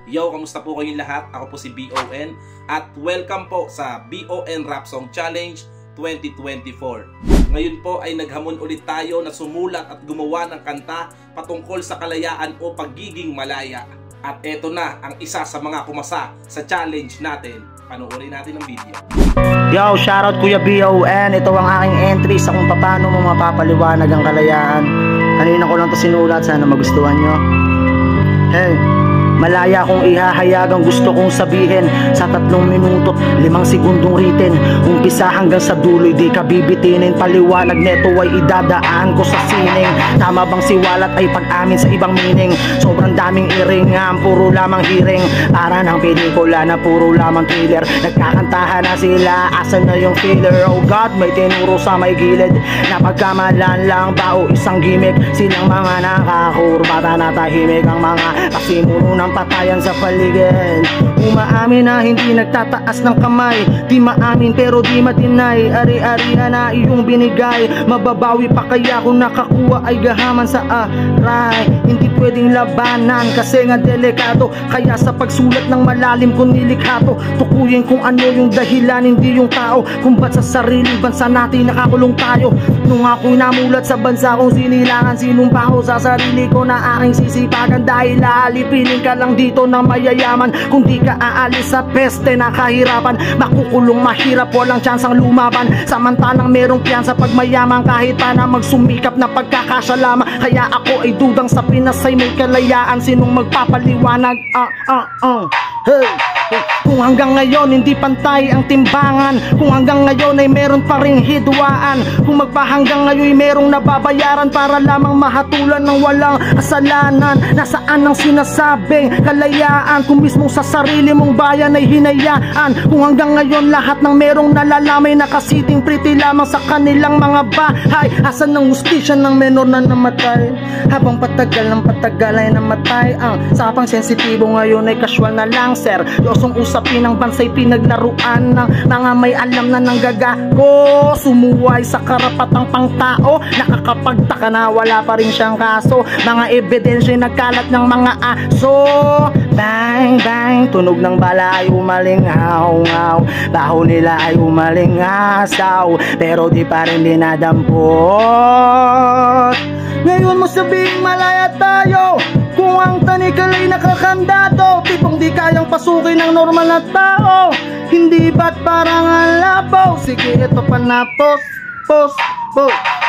Yo, kamusta po kayong lahat? Ako po si BON at welcome po sa BON Rap Song Challenge 2024. Ngayon po ay naghamon ulit tayo na sumulat at gumawa ng kanta patungkol sa kalayaan o pagiging malaya. At eto na ang isa sa mga kumasa sa challenge natin. Panoorin natin ang video. Yo, shoutout Kuya BON. Ito ang aking entry sa kung paano mo mapapaliwanag ang kalayaan. Kanina ko lang to sinulat, sana magustuhan nyo. Hey, malaya kong ihahayag ang gusto kong sabihin sa 3 minuto, 5 segundong written. Umpisa hanggang sa dulo, di ka bibitinin. Paliwanag neto ay idadaan ko sa sining. Tama bang siwalat ay pag-amin sa ibang meaning? Sobrang daming iringan, puro lamang hearing. Para ng pelikula na puro lamang thriller. Nagkakantahan na sila, asan na yung filler? Oh God, may tinuro sa may gilid na pagkamalan lang ba o isang gimmick? Silang mga nakakurbata na tahimik, ang mga pasimuno ng patayan sa paligid. Umaamin na hindi nagtataas ng kamay, di maamin pero di matinay. Ari-arihan na iyong binigay, mababawi pa kaya kung nakakuha ay gahaman sa aray. Hindi pwedeng labanan kasi nga delikado, kaya sa pagsulat ng malalim kung nilikha to, tukuyin kung ano yung dahilan, hindi yung tao. Kung ba't sa sariling bansa natin nakakulong tayo. Nung ako'y namulat sa bansa kong sinilangan, sinumpa ko sa sarili ko na aking sisipagan. Dahil aalipinin ka lang dito ng mayayaman, kung di ka aalis sa peste na kahirapan, makukulong mahirap, walang tsansang lumaban. Samantalang merong piyansa pag mayaman, kahit pa na magsumikap na pagkakasalama. Kaya ako ay dudang sa Pinas ay may kalayaan, sinong magpapaliwanag? Hey, kung hanggang ngayon hindi pantay ang timbangan, kung hanggang ngayon ay meron pa ring hidwaan, kung magpahanggang ngayon ay merong nababayaran para lamang mahatulan ng walang kasalanan. Nasaan ang sinasabing kalayaan kung mismo sa sarili mong bayan ay hinayaan? Kung hanggang ngayon lahat ng merong nalalamay nakasiting pretty lamang sa kanilang mga bahay, asan ang hustisya ng menor na namatay? Habang patagal ng patagal ay namatay ang sapang sensitibo, ngayon ay casual na lang sir. Yosong usapin ng bansa'y pinaglaruan ng mga may alam na nanggagago. Sumuway sa karapatang pangtao, nakakapagtaka na wala pa rin siyang kaso. Mga ebidensya nagkalat ng mga aso. Bang bang, tunog ng bala ay umalingaw-ngaw, baho nila ay umalingasaw, pero di pa rin dinadampot. Ngayon mo sabing malaya tayo, kung ang tanikal ay nakakandado, tipong di kayang pasukin ng normal na tao. Hindi ba't parang ang labaw? Sige, ito pa na post.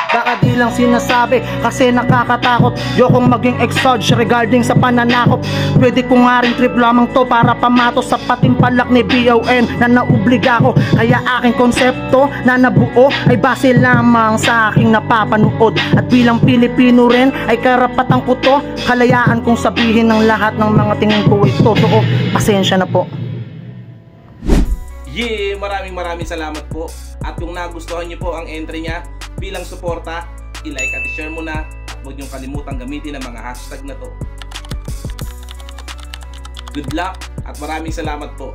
Baka di lang sinasabi kasi nakakatakot. Yokong maging exodge regarding sa pananakop. Pwede ko nga rin trip lamang to para pamatos sa patimpalak ni BON na naubliga ko. Kaya aking konsepto na nabuo ay base lamang sa aking napapanood. At bilang Pilipino rin ay karapatan ko to. Kalayaan kong sabihin ng lahat ng mga tingin ko ay totoo. Pasensya na po. Yeah, maraming salamat po. At kung nagustuhan niyo po ang entry niya, bilang suporta, i-like at i-share mo na. At huwag niyong kalimutang gamitin ang mga hashtag na to. Good luck at maraming salamat po.